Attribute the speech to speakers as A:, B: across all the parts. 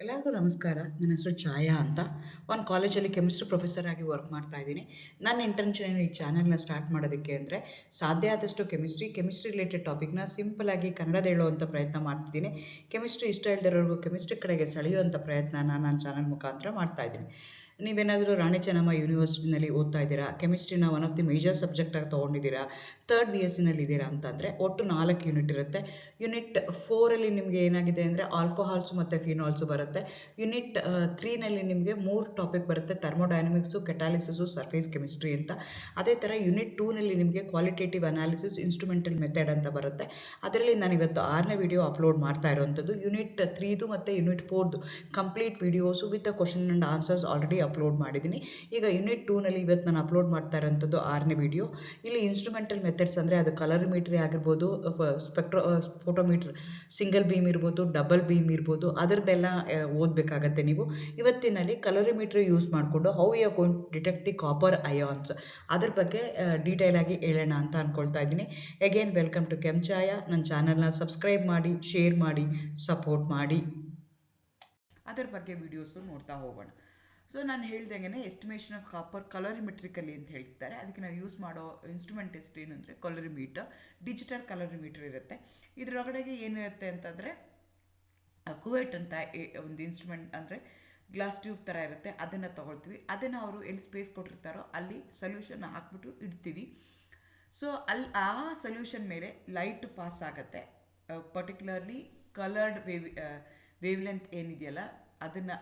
A: ಎಲ್ಲರಿಗೂ ನಮಸ್ಕಾರ. ನನ್ನ ಹೆಸರು ಛಾಯಾ ಅಂತ. ಒಂದು ಕಾಲೇಜಲ್ಲಿ ಕೆಮಿಸ್ಟ್ರಿ ಪ್ರೊಫೆಸರ್ ಆಗಿ ವರ್ಕ್ ಮಾಡ್ತಾ ಇದ್ದೀನಿ. ನನ್ನ ಇಂಟೆನ್ಷನ್ ಈ ಚಾನಲ್ನ ಸ್ಟಾರ್ಟ್ ಮಾಡೋದಕ್ಕೆ ಅಂದರೆ ಸಾಧ್ಯ ಆದಷ್ಟು ಕೆಮಿಸ್ಟ್ರಿ ರಿಲೇಟೆಡ್ ಟಾಪಿಕ್ನ ಸಿಂಪಲ್ ಆಗಿ ಕನ್ನಡದ ಹೇಳುವಂಥ ಪ್ರಯತ್ನ ಮಾಡ್ತಿದ್ದೀನಿ. ಕೆಮಿಸ್ಟ್ರಿ ಇಷ್ಟ ಇಲ್ದಿರೋರ್ಗೂ ಕೆಮಿಸ್ಟ್ರಿ ಕಡೆಗೆ ಸೆಳೆಯುವಂಥ ಪ್ರಯತ್ನನ ನನ್ನ ಚಾನಲ್ ಮುಖಾಂತರ ಮಾಡ್ತಾ ಇದ್ದೀನಿ. ನೀವೇನಾದರೂ ರಾಣಿ ಚೆನ್ನಮ್ಮ ಯೂನಿವರ್ಸಿಟಿನಲ್ಲಿ ಓದ್ತಾ ಇದ್ದೀರಾ, ಕೆಮಿಸ್ಟ್ರಿನ ಒನ್ ಆಫ್ ದಿ ಮೇಜರ್ ಸಬ್ಜೆಕ್ಟಾಗಿ ತೊಗೊಂಡಿದ್ದೀರಾ, ಥರ್ಡ್ BSc ಇದ್ದೀರಾ ಅಂತಂದರೆ ಒಟ್ಟು 4 ಯೂನಿಟ್ ಇರುತ್ತೆ. ಯೂನಿಟ್ 4ಅಲ್ಲಿ ನಿಮಗೆ ಏನಾಗಿದೆ ಅಂದರೆ ಆಲ್ಕೋಹಾಲ್ಸು ಮತ್ತು ಫಿನಾಲ್ಸು ಬರುತ್ತೆ. ಯೂನಿಟ್ 3ನಲ್ಲಿ ನಿಮಗೆ 3 ಟಾಪಿಕ್ ಬರುತ್ತೆ: ಥರ್ಮೋಡೈನಮಿಕ್ಸು, ಕೆಟಾಲಿಸಿಸು, ಸರ್ಫೇಸ್ ಕೆಮಿಸ್ಟ್ರಿ ಅಂತ. ಅದೇ ಥರ ಯೂನಿಟ್ 2ನಲ್ಲಿ ನಿಮಗೆ ಕ್ವಾಲಿಟೇಟಿವ್ ಅನಾಲಿಸಿಸ್, ಇನ್ಸ್ಟ್ರುಮೆಂಟಲ್ ಮೆಥಡ್ ಅಂತ ಬರುತ್ತೆ. ಅದರಲ್ಲಿ ನಾನು ಇವತ್ತು 6ನೇ ವಿಡಿಯೋ ಅಪ್ಲೋಡ್ ಮಾಡ್ತಾ ಇರೋವಂಥದ್ದು. ಯೂನಿಟ್ 3ದು ಮತ್ತು ಯೂನಿಟ್ 4ದು complete videos with question and answers already upload ಮಾಡಿದ್ದೀನಿ. ಈಗ ಯೂನಿಟ್ 2ನಲ್ಲಿ ಇವತ್ತು ನಾನು ಅಪ್ಲೋಡ್ ಮಾಡ್ತಾ ಇರೋಂಥದ್ದು 6ನೇ ವಿಡಿಯೋ. ಇಲ್ಲಿ ಇನ್ಸ್ಟ್ರುಮೆಂಟಲ್ ಮೆಥಡ್ಸ್ ಅಂದರೆ ಅದು ಕಲರಿಮೀಟ್ರಿ ಆಗಿರ್ಬೋದು, ಫೋಟೋಮೀಟ್ರ್, ಸಿಂಗಲ್ ಬೀಮ್ ಇರ್ಬೋದು, ಡಬಲ್ ಬೀಮ್ ಇರ್ಬೋದು, ಅದರದ್ದೆಲ್ಲ ಓದಬೇಕಾಗತ್ತೆ ನೀವು. ಇವತ್ತಿನಲ್ಲಿ ಕಲರಿಮೀಟ್ರಿ ಯೂಸ್ ಮಾಡಿಕೊಂಡು how you are going to detect the copper ions ಅದ್ರ ಬಗ್ಗೆ ಡೀಟೇಲ್ ಆಗಿ ಹೇಳೋಣ ಅಂತ ಅಂದ್ಕೊಳ್ತಾ ಇದ್ದೀನಿ. ಅಗೇನ್ ವೆಲ್ಕಮ್ ಟು ಕೆಂಚಾಯ. ನನ್ನ ಚಾನಲ್ನ ಸಬ್ಸ್ಕ್ರೈಬ್ ಮಾಡಿ, ಶೇರ್ ಮಾಡಿ, ಸಪೋರ್ಟ್ ಮಾಡಿ. ಅದರ ಬಗ್ಗೆ ವಿಡಿಯೋಸು ನೋಡ್ತಾ ಹೋಗೋಣ. ಸೊ ನಾನು ಹೇಳ್ದಂಗೆ ಎಸ್ಟಿಮೇಷನ್ ಆಫ್ ಕಾಪರ್ ಕಲರಿಮೆಟ್ರಿಕಲಿ ಅಂತ ಹೇಳ್ತಾರೆ. ಅದಕ್ಕೆ ನಾವು ಯೂಸ್ ಮಾಡೋ ಇನ್ಸ್ಟ್ರುಮೆಂಟ್ ಏನು ಅಂದರೆ ಕಲರಿಮೀಟರ್, ಡಿಜಿಟಲ್ ಕಲರಿಮೀಟರ್ ಇರುತ್ತೆ. ಇದರೊಳಗಡೆಗೆ ಏನಿರುತ್ತೆ ಅಂತಂದರೆ ಕುವೆಟ್ ಅಂತ ಒಂದು ಇನ್ಸ್ಟ್ರುಮೆಂಟ್, ಅಂದರೆ ಗ್ಲಾಸ್ ಟ್ಯೂಬ್ ಥರ ಇರುತ್ತೆ, ಅದನ್ನು ತೊಗೊಳ್ತೀವಿ. ಅದನ್ನು ಅವರು ಎಲ್ಲಿ ಸ್ಪೇಸ್ ಕೊಟ್ಟಿರ್ತಾರೋ ಅಲ್ಲಿ ಸೊಲ್ಯೂಷನ್ ಹಾಕ್ಬಿಟ್ಟು ಇಡ್ತೀವಿ. ಸೊ ಅಲ್ಲಿ ಆ ಸೊಲ್ಯೂಷನ್ ಮೇಲೆ ಲೈಟ್ ಪಾಸ್ ಆಗುತ್ತೆ. ಪರ್ಟಿಕ್ಯುಲರ್ಲಿ ಕಲರ್ಡ್ ವೇವ್ ಲೆಂತ್ ಏನಿದೆಯಲ್ಲ ಅದನ್ನು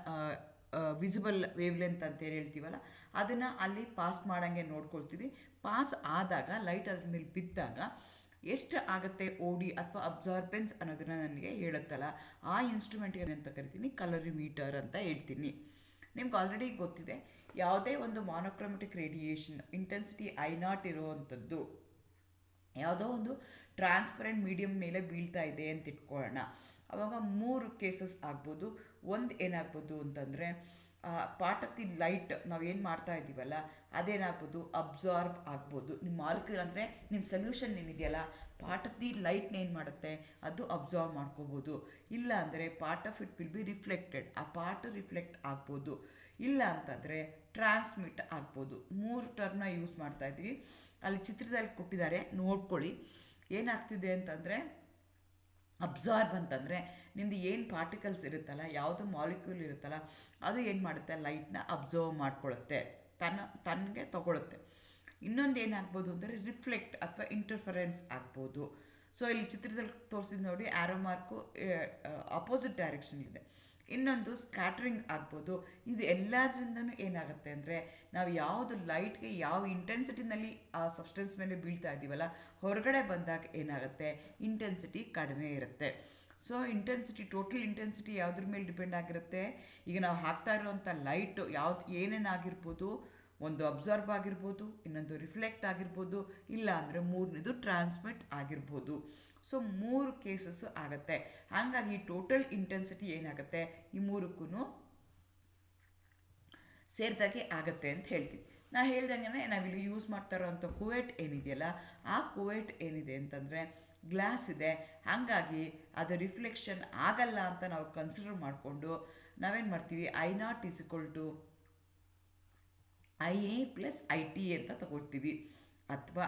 A: ವಿಸಿಬಲ್ ವೇವ್ ಲೆಂತ್ ಅಂತ ಏನು ಹೇಳ್ತೀವಲ್ಲ ಅದನ್ನು ಅಲ್ಲಿ ಪಾಸ್ ಮಾಡೋಂಗೆ ನೋಡ್ಕೊಳ್ತೀವಿ. ಪಾಸ್ ಆದಾಗ ಲೈಟ್ ಅದ್ರ ಮೇಲೆ ಬಿದ್ದಾಗ ಎಷ್ಟು ಆಗುತ್ತೆ OD ಅಥವಾ ಅಬ್ಸಾರ್ಬೆನ್ಸ್ ಅನ್ನೋದನ್ನು ನನಗೆ ಹೇಳುತ್ತಲ್ಲ, ಆ ಇನ್ಸ್ಟ್ರುಮೆಂಟ್ಗೆ ಅಂತ ಕರಿತೀನಿ ಕಲರಿಮೀಟರ್ ಅಂತ ಹೇಳ್ತೀನಿ. ನಿಮ್ಗೆ ಆಲ್ರೆಡಿ ಗೊತ್ತಿದೆ, ಯಾವುದೇ ಒಂದು ಮಾನೋಕ್ರೋಮೆಟಿಕ್ ರೇಡಿಯೇಷನ್ ಇಂಟೆನ್ಸಿಟಿ I0 ಇರುವಂಥದ್ದು ಯಾವುದೋ ಒಂದು ಟ್ರಾನ್ಸ್ಪರೆಂಟ್ ಮೀಡಿಯಮ್ ಮೇಲೆ ಬೀಳ್ತಾ ಇದೆ ಅಂತ ಇಟ್ಕೊಳ್ಳೋಣ. ಆವಾಗ 3 ಕೇಸಸ್ ಆಗ್ಬೋದು. ಒಂದು ಏನಾಗ್ಬೋದು ಅಂತಂದರೆ ಪಾರ್ಟ್ ಆಫ್ ದಿ ಲೈಟ್ ನಾವೇನು ಮಾಡ್ತಾ ಇದ್ದೀವಲ್ಲ ಅದೇನಾಗ್ಬೋದು ಅಬ್ಸಾರ್ಬ್ ಆಗ್ಬೋದು. ನಿಮ್ಮ ಮಾಲಿಕ್ಯೂಲ್ ಅಂದರೆ ನಿಮ್ಮ ಸೊಲ್ಯೂಷನ್ ಏನಿದೆಯಲ್ಲ ಪಾರ್ಟ್ ಆಫ್ ದಿ ಲೈಟ್ನ ಏನು ಮಾಡುತ್ತೆ ಅದು ಅಬ್ಸಾರ್ಬ್ ಮಾಡ್ಕೋಬೋದು. ಇಲ್ಲ ಅಂದರೆ part of it will be reflected, ಆ ಪಾರ್ಟ್ ರಿಫ್ಲೆಕ್ಟ್ ಆಗ್ಬೋದು. ಇಲ್ಲ ಅಂತಂದರೆ ಟ್ರಾನ್ಸ್ಮಿಟ್ ಆಗ್ಬೋದು. 3 ಟರ್ಮ್ನ ಯೂಸ್ ಮಾಡ್ತಾ ಇದ್ದೀವಿ. ಅಲ್ಲಿ ಚಿತ್ರದಲ್ಲಿ ಕೊಟ್ಟಿದ್ದಾರೆ, ನೋಡ್ಕೊಳ್ಳಿ. ಏನಾಗ್ತಿದೆ ಅಂತಂದರೆ ಅಬ್ಸಾರ್ಬ್ ಅಂತಂದರೆ ನಿಮ್ಮದು ಏನು ಪಾರ್ಟಿಕಲ್ಸ್ ಇರುತ್ತಲ್ಲ, ಯಾವುದು ಮಾಲಿಕ್ಯೂಲ್ ಇರುತ್ತಲ್ಲ ಅದು ಏನು ಮಾಡುತ್ತೆ ಲೈಟ್ನ ಅಬ್ಸರ್ವ್ ಮಾಡ್ಕೊಳ್ಳುತ್ತೆ, ತನಗೆ ತಗೊಳುತ್ತೆ. ಇನ್ನೊಂದು ಏನಾಗ್ಬೋದು ಅಂದರೆ ರಿಫ್ಲೆಕ್ಟ್ ಅಥವಾ ಇಂಟರ್ಫರೆನ್ಸ್ ಆಗ್ಬೋದು. ಸೊ ಇಲ್ಲಿ ಚಿತ್ರದಲ್ಲಿ ತೋರಿಸಿದ ನೋಡಿ, ಆರೋ ಮಾರ್ಕು ಅಪೋಸಿಟ್ ಡೈರೆಕ್ಷನ್ ಇದೆ. ಇನ್ನೊಂದು ಸ್ಕ್ಯಾಟ್ರಿಂಗ್ ಆಗ್ಬೋದು. ಇದು ಎಲ್ಲದರಿಂದನೂ ಏನಾಗುತ್ತೆ ಅಂದರೆ ನಾವು ಯಾವುದು ಲೈಟ್ಗೆ ಯಾವ ಇಂಟೆನ್ಸಿಟಿನಲ್ಲಿ ಆ ಸಬ್ಸ್ಟೆನ್ಸ್ ಮೇಲೆ ಬೀಳ್ತಾ ಇದ್ದೀವಲ್ಲ ಹೊರಗಡೆ ಬಂದಾಗ ಏನಾಗುತ್ತೆ ಇಂಟೆನ್ಸಿಟಿ ಕಡಿಮೆ ಇರುತ್ತೆ. ಸೊ ಇಂಟೆನ್ಸಿಟಿ, ಟೋಟಲ್ ಇಂಟೆನ್ಸಿಟಿ ಯಾವುದ್ರ ಮೇಲೆ ಡಿಪೆಂಡ್ ಆಗಿರುತ್ತೆ. ಈಗ ನಾವು ಹಾಕ್ತಾ ಇರೋವಂಥ ಲೈಟು ಯಾವ್ದು ಏನೇನಾಗಿರ್ಬೋದು, ಒಂದು ಅಬ್ಸಾರ್ಬ್ ಆಗಿರ್ಬೋದು, ಇನ್ನೊಂದು ರಿಫ್ಲೆಕ್ಟ್ ಆಗಿರ್ಬೋದು, ಇಲ್ಲ ಅಂದರೆ 3ನೇದು ಟ್ರಾನ್ಸ್ಮಿಟ್ ಆಗಿರ್ಬೋದು. ಸೊ 3 ಕೇಸಸ್ ಆಗುತ್ತೆ. ಹಾಗಾಗಿ ಟೋಟಲ್ ಇಂಟೆನ್ಸಿಟಿ ಏನಾಗುತ್ತೆ ಈ 3ಕ್ಕೂ ಸೇರಿದಾಗೆ ಆಗುತ್ತೆ ಅಂತ ಹೇಳ್ತೀವಿ. ನಾ ಹೇಳ್ದಂಗೆ ನಾವಿಲ್ಲಿ ಯೂಸ್ ಮಾಡ್ತಾ ಇರೋವಂಥ ಕುವೆಟ್ ಏನಿದೆಯಲ್ಲ ಆ ಕುವೆಟ್ ಏನಿದೆ ಅಂತಂದರೆ ಗ್ಲಾಸ್ ಇದೆ, ಹಾಗಾಗಿ ಅದು ರಿಫ್ಲೆಕ್ಷನ್ ಆಗಲ್ಲ ಅಂತ ನಾವು ಕನ್ಸಿಡರ್ ಮಾಡಿಕೊಂಡು ನಾವೇನು ಮಾಡ್ತೀವಿ I0 IA + IT ಅಂತ ತಗೊಳ್ತೀವಿ. ಅಥವಾ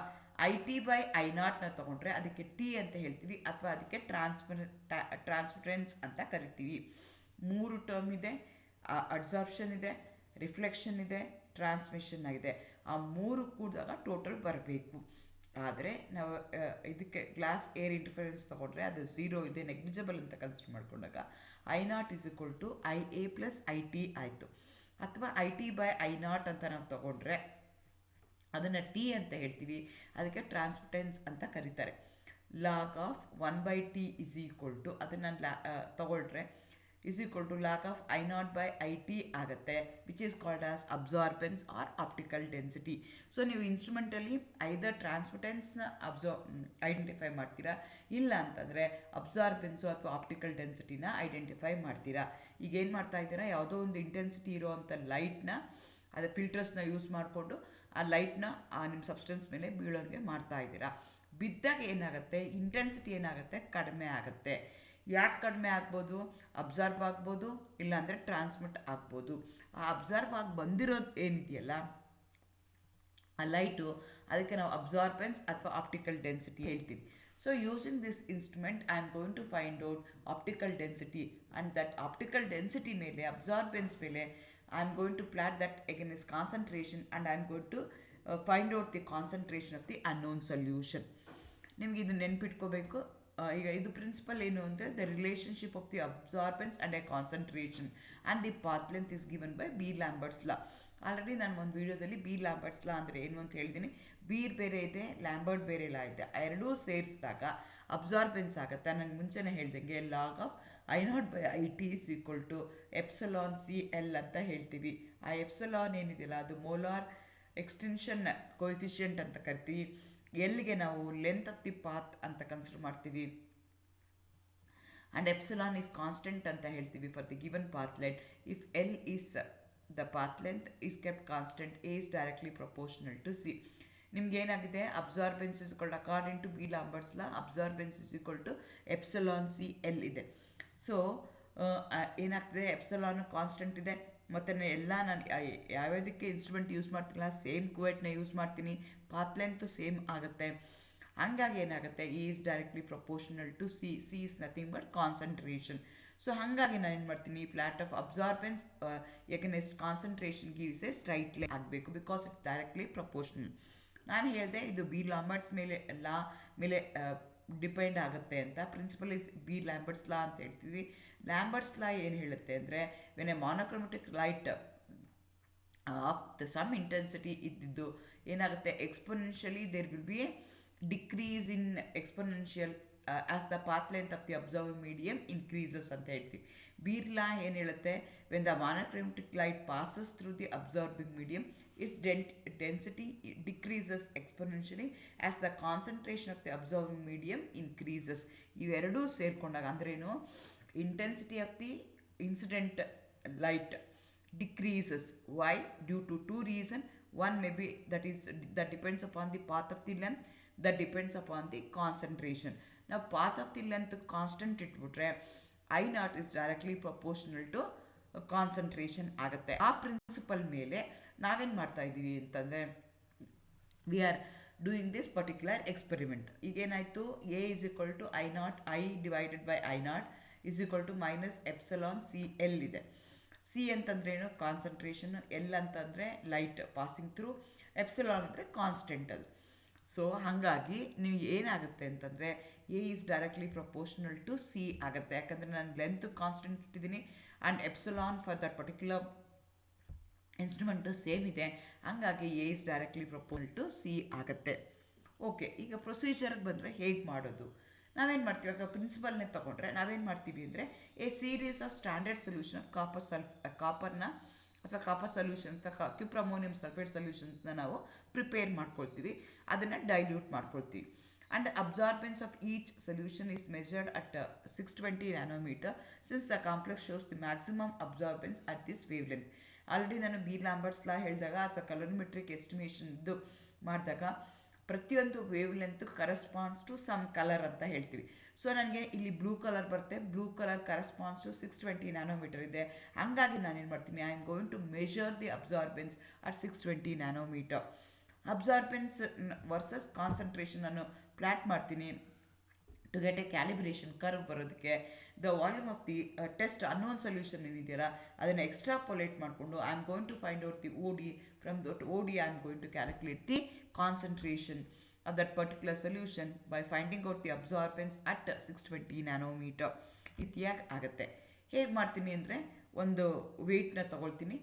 A: IT/I0ನ ತೊಗೊಂಡ್ರೆ ಅದಕ್ಕೆ T ಅಂತ ಹೇಳ್ತೀವಿ, ಅಥವಾ ಅದಕ್ಕೆ ಟ್ರಾನ್ಸ್ಮಿಟೆನ್ಸ್ ಅಂತ ಕರಿತೀವಿ. 3 ಟರ್ಮ್ ಇದೆ, ಅಬ್ಸಾರ್ಪ್ಷನ್ ಇದೆ, ರಿಫ್ಲೆಕ್ಷನ್ ಇದೆ, ಟ್ರಾನ್ಸ್ಮಿಷನ್ ಆಗಿದೆ. ಆ 3 ಕೂಡಿದಾಗ ಟೋಟಲ್ ಬರಬೇಕು. ಆದರೆ ನಾವು ಇದಕ್ಕೆ ಗ್ಲಾಸ್ ಏರ್ ಇಂಟರ್ಫರೆನ್ಸ್ ತೊಗೊಂಡ್ರೆ ಅದು 0 ಇದೆ, ನೆಗ್ಲಿಜಿಬಲ್ ಅಂತ ಕನ್ಸಿಡರ್ ಮಾಡಿಕೊಂಡಾಗ I0 IA + IT ಆಯಿತು. ಅಥವಾ IT/I0 ಅಂತ ನಾವು ತೊಗೊಂಡ್ರೆ ಅದನ್ನು T ಅಂತ ಹೇಳ್ತೀವಿ, ಅದಕ್ಕೆ ಟ್ರಾನ್ಸ್ಮಿಟೆನ್ಸ್ ಅಂತ ಕರೀತಾರೆ. ಲಾಗ್ ಆಫ್ 1/T ಅದನ್ನು ತೊಗೊಳ್ರೆ log of I0/IT ಆಗುತ್ತೆ, which is called as absorbance or optical density. So ನೀವು ಇನ್ಸ್ಟ್ರುಮೆಂಟಲ್ಲಿ ಐದರ್ ಟ್ರಾನ್ಸ್ಮಿಟೆನ್ಸ್ನ ಐಡೆಂಟಿಫೈ ಮಾಡ್ತೀರಾ, ಇಲ್ಲ ಅಂತಂದರೆ ಅಬ್ಸಾರ್ಬೆನ್ಸು ಅಥವಾ ಆಪ್ಟಿಕಲ್ ಡೆನ್ಸಿಟಿನ ಐಡೆಂಟಿಫೈ ಮಾಡ್ತೀರಾ. ಈಗ ಏನು ಮಾಡ್ತಾ ಇದ್ದೀರಾ, ಯಾವುದೋ ಒಂದು ಇಂಟೆನ್ಸಿಟಿ ಇರೋವಂಥ ಲೈಟ್ನ ಅದು ಫಿಲ್ಟರ್ಸ್ನ ಯೂಸ್ ಮಾಡಿಕೊಂಡು ಆ ಲೈಟ್ನ ನಿಮ್ಮ ಸಬ್ಸ್ಟೆನ್ಸ್ ಮೇಲೆ ಬೀಳೋಂಗೆ ಮಾಡ್ತಾ ಇದ್ದೀರಾ. ಬಿದ್ದಾಗ ಏನಾಗುತ್ತೆ ಇಂಟೆನ್ಸಿಟಿ ಏನಾಗುತ್ತೆ ಕಡಿಮೆ ಆಗುತ್ತೆ. ಯಾಕೆ ಕಡಿಮೆ ಆಗ್ಬೋದು? ಅಬ್ಸಾರ್ಬ್ ಆಗ್ಬೋದು, ಇಲ್ಲಾಂದರೆ ಟ್ರಾನ್ಸ್ಮಿಟ್ ಆಗ್ಬೋದು. ಆ ಅಬ್ಸಾರ್ಬ್ ಆಗಿ ಬಂದಿರೋದು ಏನಿದೆಯಲ್ಲ ಆ ಲೈಟು, ಅದಕ್ಕೆ ನಾವು ಅಬ್ಸಾರ್ಬೆನ್ಸ್ ಅಥವಾ ಆಪ್ಟಿಕಲ್ ಡೆನ್ಸಿಟಿ ಹೇಳ್ತೀವಿ. So using this instrument I am going to find out optical density, and that optical density ಮೇಲೆ, ಅಬ್ಸಾರ್ಬೆನ್ಸ್ ಮೇಲೆ I am going to plot that against concentration, and I am going to find out the concentration of the unknown solution. ನಿಮ್ಗೆ ಇದು ನೆನ್ಪಿಟ್ಕೋಬೇಕು. ಈಗ ಇದು principle ಏನು ಅಂದರೆ the relationship of the absorbance and a concentration and the path length is given by B Lambert's law. Already ನಾನು ಒಂದು ವಿಡಿಯೋದಲ್ಲಿ ಬಿ ಲ್ಯಾಂಬರ್ಟ್ಸ್ ಲಾ ಅಂದರೆ ಏನು ಅಂತ ಹೇಳಿದ್ದೀನಿ. ಬೀರ್ ಬೇರೆ ಇದೆ, ಲ್ಯಾಂಬರ್ಟ್ ಬೇರೆ ಲಾ ಇದೆ. ಆ ಎರಡೂ ಸೇರಿಸಿದಾಗ ಅಬ್ಸಾರ್ಬೆನ್ಸ್ ಆಗುತ್ತೆ. ನಾನು ಮುಂಚೆನೇ ಹೇಳ್ದಂಗೆ log of I0/IT is equal to epsilon CL ಅಂತ ಹೇಳ್ತೀವಿ. ಆ ಎಪ್ಸಲಾನ್ ಏನಿದೆಯಲ್ಲ ಅದು ಮೋಲಾರ್ ಎಕ್ಸ್ಟೆನ್ಷನ್ ಕೋಎಫಿಷಿಯಂಟ್ ಅಂತ ಕರಿತೀವಿ. ಎಲ್ಗೆ ನಾವು ಲೆಂತ್ ಆಫ್ ದಿ ಪಾತ್ ಅಂತ ಕನ್ಸಿಡರ್ ಮಾಡ್ತೀವಿ. ಆ್ಯಂಡ್ ಎಪ್ಸಲಾನ್ ಈಸ್ ಕಾನ್ಸ್ಟೆಂಟ್ ಅಂತ ಹೇಳ್ತೀವಿ for the given path length. If L is the path length is kept constant, A is directly proportional to C. ನಿಮ್ಗೆ ಏನಾಗಿದೆ? Absorbance is equal according to Beer Lambert's law, absorbance is equal to epsilon CL ಇದೆ. So ಏನಾಗ್ತದೆ? Epsilon constant ಇದೆ, ಮತ್ತು ಎಲ್ಲ ನಾನು ಯಾವ್ಯಾವುದಕ್ಕೆ instrument use ಮಾಡ್ತಿಲ್ಲ ಸೇಮ್ ಕುವೆಟ್ನ ಯೂಸ್ ಮಾಡ್ತೀನಿ. ಪಾತ್ ಲೆಂತ್ ಸೇಮ್ ಆಗುತ್ತೆ. ಹಂಗಾಗಿ ಏನಾಗುತ್ತೆ? E is directly proportional to C. C is nothing but concentration. So ಹಾಗಾಗಿ ನಾನು ಏನು ಮಾಡ್ತೀನಿ? Plot of absorbance against concentration gives a straight line ಆಗಬೇಕು, ಬಿಕಾಸ್ ಇಟ್ಸ್ ಡೈರೆಕ್ಟ್ಲಿ ಪ್ರಪೋರ್ಷನಲ್. ನಾನು ಹೇಳಿದೆ ಇದು ಬಿ ಲ್ಯಾಂಬರ್ಟ್ಸ್ ಮೇಲೆ ಲಾ ಮೇಲೆ ಡಿಪೆಂಡ್ ಆಗುತ್ತೆ ಅಂತ. Principle is Beer Lambert's law ಅಂತ ಹೇಳ್ತೀವಿ. ಲ್ಯಾಂಬರ್ಟ್ಸ್ ಲಾ ಏನು ಹೇಳುತ್ತೆ ಅಂದರೆ when a monochromatic light of the some intensity ಇದ್ದಿದ್ದು ಏನಾಗುತ್ತೆ? Exponentially there will be a decrease in exponential as the path length of the absorbing medium increases ಅಂತ ಹೇಳ್ತೀವಿ. Beer law ಏನು ಹೇಳುತ್ತೆ? When the monochromatic light passes through the absorbing medium its density decreases exponentially as the concentration of the observing medium increases. ಇವೆರಡೂ ಸೇರಿಕೊಂಡಾಗ ಅಂದ್ರೇನು? Intensity of the incident light decreases. Why? Due to two reasons. One may be that depends upon the path of the length, that depends upon the concentration. Now path of the length constant ಇಟ್ಬಿಟ್ರೆ I0 is directly proportional to concentration ಆಗುತ್ತೆ. ಆ principle ಮೇಲೆ ನಾವೇನು ಮಾಡ್ತಾ ಇದ್ದೀವಿ ಅಂತಂದರೆ we are doing this particular experiment. ಈಗೇನಾಯಿತು? A is equal to I0, I divided by I0 is equal to minus epsilon CL ಇದೆ. ಸಿ ಅಂತಂದ್ರೆ ಏನು? ಕಾನ್ಸಂಟ್ರೇಷನ್. ಎಲ್ ಅಂತಂದರೆ ಲೈಟ್ ಪಾಸಿಂಗ್ ಥ್ರೂ. ಎಪ್ಸಲಾನ್ ಅಂದರೆ ಕಾನ್ಸ್ಟೆಂಟ್ ಅದು. ಸೊ ಹಾಗಾಗಿ ನೀವು ಏನಾಗುತ್ತೆ ಅಂತಂದರೆ A is directly proportional to C ಆಗುತ್ತೆ. ಯಾಕಂದರೆ ನಾನು ಲೆಂತ್ ಕಾನ್ಸ್ಟೆಂಟ್ ಇಟ್ಟಿದ್ದೀನಿ and epsilon for that particular instrument same ಇದೆ. ಹಂಗಾಗಿ A is directly proportional to C ಆಗುತ್ತೆ. ಓಕೆ, ಈಗ ಪ್ರೊಸೀಜರ್ಗೆ ಬಂದರೆ ಹೇಗೆ ಮಾಡೋದು? ನಾವೇನು ಮಾಡ್ತೀವಿ? ಅಥವಾ ಪ್ರಿನ್ಸಿಪಲ್ನೇ ತೊಗೊಂಡ್ರೆ ನಾವೇನು ಮಾಡ್ತೀವಿ ಅಂದರೆ a series of standard solution ಕಾಪರ್ನ ಅಥವಾ ಕಾಪರ್ ಸೊಲ್ಯೂಷನ್ ಅಥವಾ ಕ್ಯುಪ್ರಮೋನಿಯಂ ಸಲ್ಫೇಟ್ ಸೊಲ್ಯೂಷನ್ಸ್ನ ನಾವು ಪ್ರಿಪೇರ್ ಮಾಡ್ಕೊಳ್ತೀವಿ, ಅದನ್ನು ಡೈಲ್ಯೂಟ್ ಮಾಡ್ಕೊಳ್ತೀವಿ. And absorbance of each solution is measured at 620 nanometer since the complex shows the maximum absorbance at this wavelength. Already ನಾನು Beer Lambert's law ಹೇಳಿದಾಗ ಅಥವಾ ಕಲೋರಿಮೆಟ್ರಿಕ್ ಎಸ್ಟಿಮೇಷನ್ದು ಮಾಡಿದಾಗ ಪ್ರತಿಯೊಂದು wavelength corresponds to some colour ಅಂತ ಹೇಳ್ತೀವಿ. So ನನಗೆ ಇಲ್ಲಿ ಬ್ಲೂ ಕಲರ್ ಬರುತ್ತೆ, blue colour corresponds to 620 nanometer ಇದೆ. ಹಾಗಾಗಿ ನಾನೇನು ಮಾಡ್ತೀನಿ? I am going to measure the absorbance at 620 nanometer. Absorbance versus concentration ಅನ್ನು ಪ್ಲಾಟ್ ಮಾಡ್ತೀನಿ to get a calibration curve ಬರೋದಕ್ಕೆ. The volume of the test unknown solution ಏನಿದೆಯಲ್ಲ ಅದನ್ನು ಎಕ್ಸ್ಟ್ರಾಪೊಲೇಟ್ ಮಾಡಿಕೊಂಡು I am going to find out the OD. From that OD I am going to calculate the concentration of that particular solution by finding out the absorbance at 620 nanometer. ಇತಿಯಾಗಿ ಆಗುತ್ತೆ. ಹೇಗೆ ಮಾಡ್ತೀನಿ ಅಂದರೆ ಒಂದು ವೆಯ್ಟ್ನ ತೊಗೊಳ್ತೀನಿ.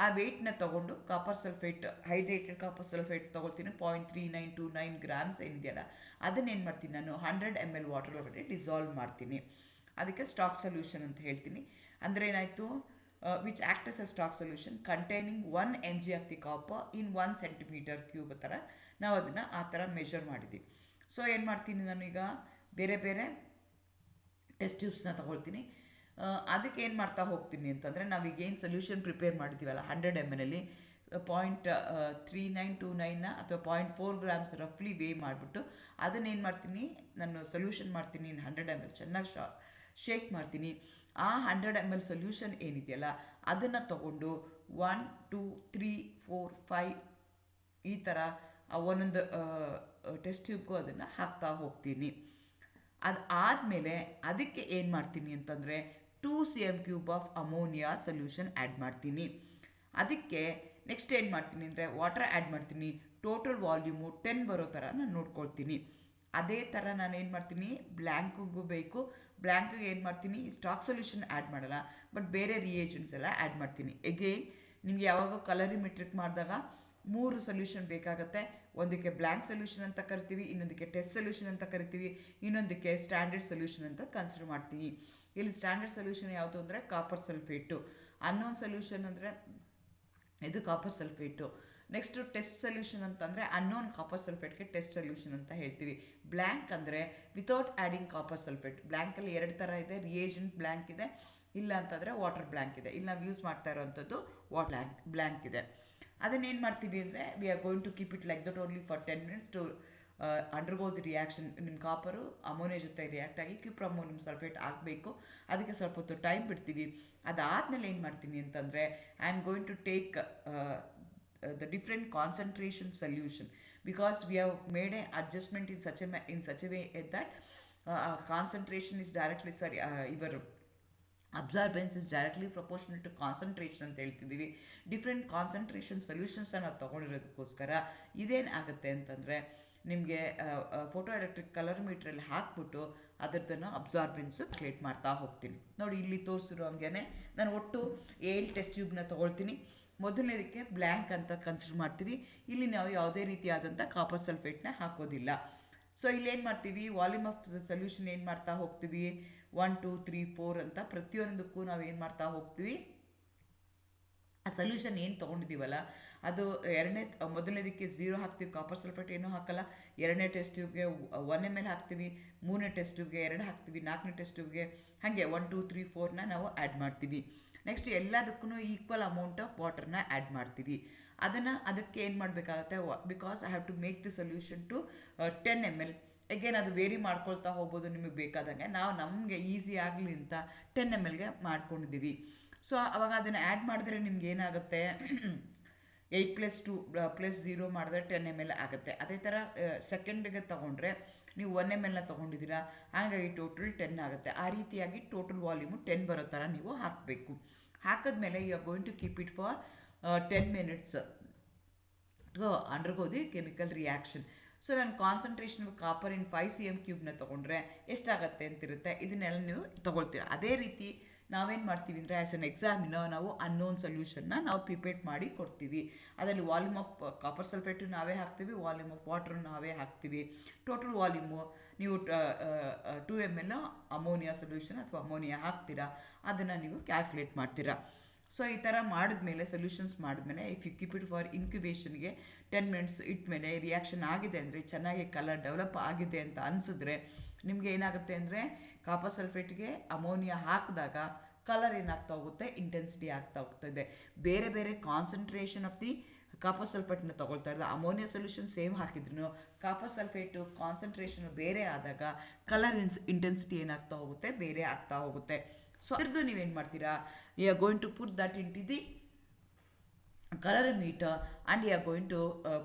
A: ಆ ವೆಯ್ಟ್ನ ತೊಗೊಂಡು copper sulphate, hydrated copper sulphate ತೊಗೊಳ್ತೀನಿ. 0.3929 grams ಏನಿದೆಯಲ್ಲ ಅದನ್ನೇನು ಮಾಡ್ತೀನಿ? ನಾನು 100 ml ವಾಟರ್ ಒಳಗಡೆ ಡಿಸಾಲ್ವ್ ಮಾಡ್ತೀನಿ. ಅದಕ್ಕೆ ಸ್ಟಾಕ್ ಸೊಲ್ಯೂಷನ್ ಅಂತ ಹೇಳ್ತೀನಿ. ಅಂದರೆ ಏನಾಯಿತು? Which act as a stock solution containing 1 mg of the copper in 1 cm³ ಥರ ನಾವು ಅದನ್ನು ಆ ಥರ ಮೆಷರ್ ಮಾಡಿದ್ದೀವಿ. ಸೊ ಏನು ಮಾಡ್ತೀನಿ? ನಾನೀಗ ಬೇರೆ ಬೇರೆ ಟೆಸ್ಟ್ ಟ್ಯೂಬ್ಸ್ನ ತೊಗೊಳ್ತೀನಿ. ಅದಕ್ಕೆ ಏನು ಮಾಡ್ತಾ ಹೋಗ್ತೀನಿ ಅಂತಂದರೆ ನಾವೀಗೇನು ಸೊಲ್ಯೂಷನ್ ಪ್ರಿಪೇರ್ ಮಾಡಿದ್ದೀವಲ್ಲ 100 ml 0.3929 ಅಥವಾ 0.4 grams ರಫ್ಲಿ ವೇ ಮಾಡಿಬಿಟ್ಟು ಅದನ್ನೇನು ಮಾಡ್ತೀನಿ? ನಾನು ಸೊಲ್ಯೂಷನ್ ಮಾಡ್ತೀನಿ 100 ml ಚೆನ್ನಾಗಿ
B: ಶೇಕ್ ಮಾಡ್ತೀನಿ. ಆ 100 ml ಸೊಲ್ಯೂಷನ್ ಏನಿದೆಯಲ್ಲ ಅದನ್ನು ತಗೊಂಡು 1 2 3 4 5 ಈ ಥರ ಒಂದೊಂದು ಟೆಸ್ಟ್ ಟ್ಯೂಬ್ಗೂ ಅದನ್ನು ಹಾಕ್ತಾ ಹೋಗ್ತೀನಿ. ಅದಾದಮೇಲೆ ಅದಕ್ಕೆ ಏನು ಮಾಡ್ತೀನಿ ಅಂತಂದರೆ 2 cm³ of ammonia solution add ಮಾಡ್ತೀನಿ. ಅದಕ್ಕೆ ನೆಕ್ಸ್ಟ್ ಏನು ಮಾಡ್ತೀನಿ ಅಂದರೆ ವಾಟರ್ ಆ್ಯಡ್ ಮಾಡ್ತೀನಿ. ಟೋಟಲ್ ವಾಲ್ಯೂಮು 10 ಬರೋ ಥರ ನಾನು ನೋಡ್ಕೊಳ್ತೀನಿ. ಅದೇ ಥರ ನಾನು ಏನು ಮಾಡ್ತೀನಿ, ಬ್ಲ್ಯಾಂಕಿಗೂ ಬೇಕು. ಬ್ಲ್ಯಾಂಕಿಗೆ ಏನು ಮಾಡ್ತೀನಿ, ಸ್ಟಾಕ್ ಸೊಲ್ಯೂಷನ್ ಆ್ಯಡ್ ಮಾಡಲ್ಲ, ಬಟ್ ಬೇರೆ ರಿಯೇಜೆಂಟ್ಸ್ ಎಲ್ಲ ಆ್ಯಡ್ ಮಾಡ್ತೀನಿ. ಎಗೇನ್ ನಿಮ್ಗೆ ಯಾವಾಗ ಕಲರಿಮೆಟ್ರಿಕ್ ಮಾಡಿದಾಗ 3 ಸೊಲ್ಯೂಷನ್ ಬೇಕಾಗುತ್ತೆ. ಒಂದಕ್ಕೆ ಬ್ಲ್ಯಾಂಕ್ ಸೊಲ್ಯೂಷನ್ ಅಂತ ಕರಿತೀವಿ, ಇನ್ನೊಂದಕ್ಕೆ ಟೆಸ್ಟ್ ಸೊಲ್ಯೂಷನ್ ಅಂತ ಕರಿತೀವಿ, ಇನ್ನೊಂದಕ್ಕೆ ಸ್ಟ್ಯಾಂಡರ್ಡ್ ಸೊಲ್ಯೂಷನ್ ಅಂತ ಕನ್ಸಿಡರ್ ಮಾಡ್ತೀವಿ. ಇಲ್ಲಿ ಸ್ಟ್ಯಾಂಡರ್ಡ್ ಸೊಲ್ಯೂಷನ್ ಯಾವುದು ಅಂದರೆ ಕಾಪರ್ ಸಲ್ಫೇಟು. ಅನ್ನೋನ್ ಸೊಲ್ಯೂಷನ್ ಅಂದರೆ ಇದು copper sulphate. Next test solution ಅಂತಂದರೆ ಅನ್ನೋನ್ ಕಾಪರ್ ಸಲ್ಫೇಟ್ಗೆ ಟೆಸ್ಟ್ ಸೊಲ್ಯೂಷನ್ ಅಂತ ಹೇಳ್ತೀವಿ. ಬ್ಲ್ಯಾಂಕ್ ಅಂದರೆ ವಿತೌಟ್ ಆ್ಯಡಿಂಗ್ ಕಾಪರ್ ಸಲ್ಫೇಟ್. ಬ್ಲ್ಯಾಂಕಲ್ಲಿ 2 ಥರ ಇದೆ, ರಿಯೇಜೆಂಟ್ ಬ್ಲ್ಯಾಂಕ್ ಇದೆ, ಇಲ್ಲ ಅಂತಂದರೆ ವಾಟರ್ ಬ್ಲ್ಯಾಂಕ್ ಇದೆ. ಇಲ್ಲಿ ನಾವು ಯೂಸ್ ಮಾಡ್ತಾ ಇರೋವಂಥದ್ದು ವಾಟರ್ ಬ್ಲ್ಯಾಂಕ್ ಇದೆ. ಅದನ್ನೇನು ಮಾಡ್ತೀವಿ ಅಂದರೆ we are going to keep it like that only for 10 minutes to undergo the reaction. ನಿಮ್ಮ ಕಾಪರು ಅಮೋನಿಯಾ ಜೊತೆ ರಿಯಾಕ್ಟ್ ಆಗಿ ಕ್ಯುಪ್ರಮೋನಿಯಂ ಸಲ್ಫೇಟ್ ಆಗಬೇಕು. ಅದಕ್ಕೆ ಸ್ವಲ್ಪ ಹೊತ್ತು ಟೈಮ್ ಬಿಡ್ತೀವಿ. ಅದಾದಮೇಲೆ ಏನು ಮಾಡ್ತೀನಿ ಅಂತಂದರೆ I am going to take the different concentration solution, because we have made an adjustment in such a way that concentration is directly your absorbance is directly proportional to concentration ಅಂತ ಹೇಳ್ತಿದ್ದೀವಿ. Different concentration ಸೊಲ್ಯೂಷನ್ಸನ್ನು ತೊಗೊಂಡಿರೋದಕ್ಕೋಸ್ಕರ ಇದೇನಾಗುತ್ತೆ ಅಂತಂದರೆ ನಿಮಗೆ photo electric ಕಲರ್ಮೀಟ್ರಲ್ಲಿ ಹಾಕ್ಬಿಟ್ಟು ಅದರದನ್ನು ಅಬ್ಸಾರ್ಬೆನ್ಸು create ಮಾಡ್ತಾ ಹೋಗ್ತೀನಿ. ನೋಡಿ ಇಲ್ಲಿ ತೋರಿಸಿರೋ ಹಂಗೆ ನಾನು ಒಟ್ಟು 7 ಟೆಸ್ಟ್ ಟ್ಯೂಬ್ನ ತೊಗೊಳ್ತೀನಿ. ಮೊದಲನೇದಕ್ಕೆ ಬ್ಲ್ಯಾಂಕ್ ಅಂತ ಕನ್ಸಿಡರ್ ಮಾಡ್ತೀವಿ. ಇಲ್ಲಿ ನಾವು ಯಾವುದೇ ರೀತಿಯಾದಂಥ ಕಾಪರ್ ಸಲ್ಫೇಟ್ನ ಹಾಕೋದಿಲ್ಲ. ಸೊ ಇಲ್ಲೇನು ಮಾಡ್ತೀವಿ, ವಾಲ್ಯೂಮ್ ಆಫ್ ಸೊಲ್ಯೂಷನ್ ಏನು ಮಾಡ್ತಾ ಹೋಗ್ತೀವಿ, 1 2 3 4 ಅಂತ ಪ್ರತಿಯೊಂದಕ್ಕೂ ನಾವು ಏನು ಮಾಡ್ತಾ ಹೋಗ್ತೀವಿ, ಆ ಸೊಲ್ಯೂಷನ್ ಏನು ತೊಗೊಂಡಿದ್ದೀವಲ್ಲ ಅದು ಮೊದಲನೇದಕ್ಕೆ 0 ಹಾಕ್ತೀವಿ, ಕಾಪರ್ ಸಲ್ಫೇಟ್ ಏನೂ ಹಾಕಲ್ಲ. 2ನೇ ಟೆಸ್ಟ್ ಟ್ಯೂಬ್ಗೆ 1 ml ಹಾಕ್ತೀವಿ, 3ನೇ ಟೆಸ್ಟ್ ಟ್ಯೂಬ್ಗೆ 2 ಹಾಕ್ತೀವಿ, 4ನೇ ಟೆಸ್ಟ್ ಟ್ಯೂಬ್ಗೆ ಹಾಗೆ 1 2 3 4ನ ನಾವು ಆ್ಯಡ್ ಮಾಡ್ತೀವಿ. ನೆಕ್ಸ್ಟ್ ಎಲ್ಲದಕ್ಕೂ ಈಕ್ವಲ್ ಅಮೌಂಟ್ ಆಫ್ ವಾಟರ್ನ ಆ್ಯಡ್ ಮಾಡ್ತೀವಿ. ಅದಕ್ಕೆ ಏನು ಮಾಡಬೇಕಾಗತ್ತೆ, because I have to make the solution to 10 ml. Again ಅದು ವೇರಿ ಮಾಡ್ಕೊಳ್ತಾ ಹೋಗ್ಬೋದು ನಿಮಗೆ ಬೇಕಾದಂಗೆ. ನಾವು ನಮಗೆ ಈಸಿ ಆಗಲಿ ಅಂತ 10 mlಗೆ ಮಾಡ್ಕೊಂಡಿದ್ದೀವಿ. ಸೊ ಅವಾಗ ಅದನ್ನು ಆ್ಯಡ್ ಮಾಡಿದ್ರೆ ನಿಮ್ಗೆ ಏನಾಗುತ್ತೆ, 8 + 2 + 0 ಮಾಡಿದ್ರೆ 10 ml ಆಗುತ್ತೆ. ಅದೇ ಥರ ಸೆಕೆಂಡ್ಗೆ ತೊಗೊಂಡ್ರೆ ನೀವು 1 mlನ ತೊಗೊಂಡಿದ್ದೀರಾ, ಹಾಗಾಗಿ ಟೋಟಲ್ 10 ಆಗುತ್ತೆ. ಆ ರೀತಿಯಾಗಿ ಟೋಟಲ್ ವಾಲ್ಯೂಮು 10 ಬರೋ ಥರ ನೀವು ಹಾಕಬೇಕು. ಹಾಕಿದ್ಮೇಲೆ you are going to keep it for 10 minutes to undergo the chemical reaction. So ನಾನು ಕಾನ್ಸಂಟ್ರೇಷನ್ ಕಾಪರ್ ಇನ್ 5 cm³ ತೊಗೊಂಡ್ರೆ ಎಷ್ಟಾಗತ್ತೆ ಅಂತಿರುತ್ತೆ, ಇದನ್ನೆಲ್ಲ ನೀವು ತೊಗೊಳ್ತೀರ. ಅದೇ ರೀತಿ ನಾವೇನು ಮಾಡ್ತೀವಿ ಅಂದರೆ ಆ್ಯಸ್ ಎನ್ ಎಕ್ಸಾಮಿನರ್ ನಾವು ಅನ್ನೋನ್ ಸೊಲ್ಯೂಷನ್ನ ನಾವು ಪ್ರಿಪೇರ್ ಮಾಡಿ ಕೊಡ್ತೀವಿ. ಅದರಲ್ಲಿ ವಾಲ್ಯೂಮ್ ಆಫ್ ಕಾಪರ್ ಸಲ್ಫೇಟು ನಾವೇ ಹಾಕ್ತೀವಿ, ವಾಲ್ಯೂಮ್ ಆಫ್ ವಾಟರ್ ನಾವೇ ಹಾಕ್ತೀವಿ. ಟೋಟಲ್ ವಾಲ್ಯೂಮು ನೀವು 2 ml ಅಮೋನಿಯಾ ಸೊಲ್ಯೂಷನ್ ಅಥವಾ ಅಮೋನಿಯಾ ಹಾಕ್ತೀರಾ, ಅದನ್ನು ನೀವು ಕ್ಯಾಲ್ಕುಲೇಟ್ ಮಾಡ್ತೀರಾ. ಸೊ ಈ ಥರ ಮಾಡಿದ್ಮೇಲೆ ಸೊಲ್ಯೂಷನ್ಸ್ ಮಾಡಿದ್ಮೇಲೆ if you keep it for ಇನ್ಕ್ಯುಬೇಷನ್ಗೆ 10 minutes ಇಟ್ಮೇಲೆ ರಿಯಾಕ್ಷನ್ ಆಗಿದೆ ಅಂದರೆ, ಚೆನ್ನಾಗಿ ಕಲರ್ ಡೆವಲಪ್ ಆಗಿದೆ ಅಂತ ಅನಿಸಿದ್ರೆ ನಿಮಗೆ ಏನಾಗುತ್ತೆ ಅಂದರೆ ಕಾಪರ್ ಸಲ್ಫೇಟ್ಗೆ ಅಮೋನಿಯಾ ಹಾಕಿದಾಗ ಕಲರ್ ಏನಾಗ್ತಾ ಹೋಗುತ್ತೆ, ಇಂಟೆನ್ಸಿಟಿ ಆಗ್ತಾ ಹೋಗ್ತದೆ. ಬೇರೆ ಬೇರೆ ಕಾನ್ಸಂಟ್ರೇಷನ್ ಆಫ್ ದಿ ಕಾಪರ್ ಸಲ್ಫೇಟ್ನ ತೊಗೊಳ್ತಾ ಇರೋದು. ಅಮೋನಿಯಾ ಸೊಲ್ಯೂಷನ್ ಸೇಮ್ ಹಾಕಿದ್ರು ಕಾಪರ್ ಸಲ್ಫೇಟು ಕಾನ್ಸಂಟ್ರೇಷನ್ ಬೇರೆ ಆದಾಗ ಕಲರ್ ಇಂಟೆನ್ಸಿಟಿ ಏನಾಗ್ತಾ ಹೋಗುತ್ತೆ, ಬೇರೆ ಆಗ್ತಾ ಹೋಗುತ್ತೆ. ಸೊ ಅದ್ರದ್ದು ನೀವೇನು ಮಾಡ್ತೀರಾ, you are going to put that into the colorimeter and you are going to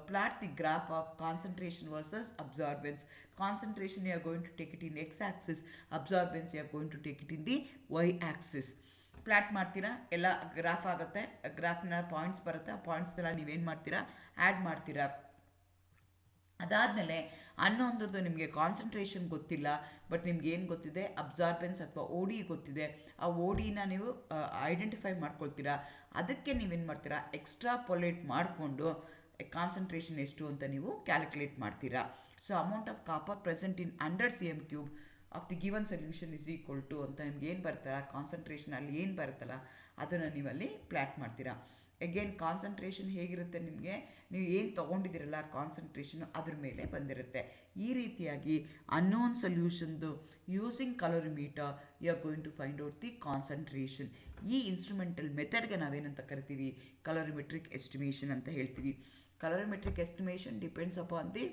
B: plot the graph of concentration versus absorbance. Concentration you are going to take it in x-axis, absorbance you are going to take it in the y-axis. Plot ಮಾಡ್ತೀರಾ, ಎಲ್ಲ graph ಆಗುತ್ತೆ, ಗ್ರಾಫ್ನ points ಬರುತ್ತೆ, ಆ ಪಾಯಿಂಟ್ಸ್ನೆಲ್ಲ ನೀವೇನು ಮಾಡ್ತೀರಾ, add ಮಾಡ್ತೀರಾ. ಅದಾದಮೇಲೆ ಅನ್ನೊಂದದ್ದು ನಿಮಗೆ ಕಾನ್ಸಂಟ್ರೇಷನ್ ಗೊತ್ತಿಲ್ಲ, ಬಟ್ ನಿಮ್ಗೆ ಏನು ಗೊತ್ತಿದೆ, ಅಬ್ಸಾರ್ಬೆನ್ಸ್ ಅಥವಾ OD ಗೊತ್ತಿದೆ. ಆ ODನ ನೀವು ಐಡೆಂಟಿಫೈ ಮಾಡ್ಕೊಳ್ತೀರಾ. ಅದಕ್ಕೆ ನೀವೇನು ಮಾಡ್ತೀರಾ, ಎಕ್ಸ್ಟ್ರಾಪೊಲೇಟ್ ಮಾಡಿಕೊಂಡು ಕಾನ್ಸಂಟ್ರೇಷನ್ ಎಷ್ಟು ಅಂತ ನೀವು ಕ್ಯಾಲ್ಕುಲೇಟ್ ಮಾಡ್ತೀರಾ. So amount of copper present in 100 cm³ of the given solution is equal to ಅಂತ ನಿಮ್ಗೆ ಏನು ಬರ್ತಲ್ಲ, ಕಾನ್ಸಂಟ್ರೇಷನ್ ಅಲ್ಲಿ ಏನು ಬರುತ್ತಲ್ಲ ಅದನ್ನು ನೀವಲ್ಲಿ ಪ್ಲಾಟ್ ಮಾಡ್ತೀರಾ. ಅಗೇನ್ ಕಾನ್ಸಂಟ್ರೇಷನ್ ಹೇಗಿರುತ್ತೆ, ನಿಮಗೆ ನೀವು ಏನು ತೊಗೊಂಡಿದ್ದೀರಲ್ಲ ಕಾನ್ಸಂಟ್ರೇಷನ್ ಅದ್ರ ಮೇಲೆ ಬಂದಿರುತ್ತೆ. ಈ ರೀತಿಯಾಗಿ ಅನ್ನೋನ್ ಸೊಲ್ಯೂಷನ್ದು using colorimeter you are going to find out the concentration. ಈ ಇನ್ಸ್ಟ್ರೂಮೆಂಟಲ್ ಮೆಥಡ್ಗೆ ನಾವೇನಂತ ಕರಿತೀವಿ, ಕಲೋರಿಮೆಟ್ರಿಕ್ ಎಸ್ಟಿಮೇಷನ್ ಅಂತ ಹೇಳ್ತೀವಿ. Colorimetric estimation depends upon the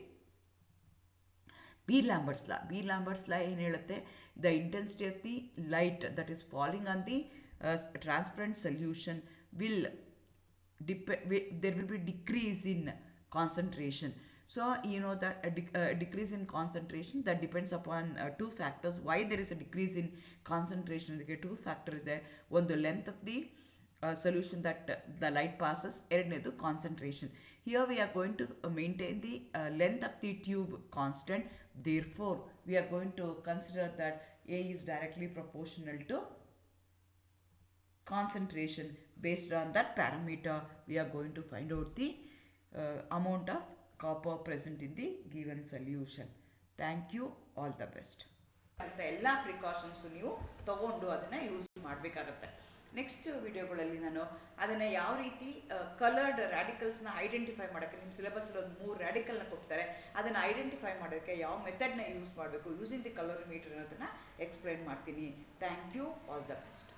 B: Beer Lambert's law ಏನು ಹೇಳುತ್ತೆ, the intensity of the light that is falling on the transparent solution will there will be decrease in concentration. So you know that a decrease in concentration that depends upon two factors. Why there is a decrease in concentration? There are two factors there. One, the length of the solution that the light passes. Ernedu concentration. Here we are going to maintain the length of the tube constant. Therefore we are going to consider that A is directly proportional to concentration. Based on that parameter we are going to find out the amount of copper present in the given solution. Thank you, all the best. ಅಂತ ಎಲ್ಲ precautions ನೀವು ತಗೊಂಡು ಅದನ್ನು use ಮಾಡಬೇಕಾಗತ್ತೆ. Next ವಿಡಿಯೋಗಳಲ್ಲಿ ನಾನು ಅದನ್ನು ಯಾವ ರೀತಿ ಕಲರ್ಡ್ ರ್ಯಾಡಿಕಲ್ಸ್ನ ಐಡೆಂಟಿಫೈ ಮಾಡೋಕ್ಕೆ, ನಿಮ್ಮ ಸಿಲೆಬಸ್ಸಲ್ಲಿ ಒಂದು 3 ರ್ಯಾಡಿಕಲ್ನ ಕೊಡ್ತಾರೆ, ಅದನ್ನು ಐಡೆಂಟಿಫೈ ಮಾಡೋಕ್ಕೆ ಯಾವ ಮೆಥಡ್ನ ಯೂಸ್ ಮಾಡಬೇಕು ಯೂಸಿಂಗ್ ದಿ ಕಲರ್ ಮೀಟರ್ ಅನ್ನೋದನ್ನು ಎಕ್ಸ್ಪ್ಲೈನ್ ಮಾಡ್ತೀನಿ. Thank you, all the best.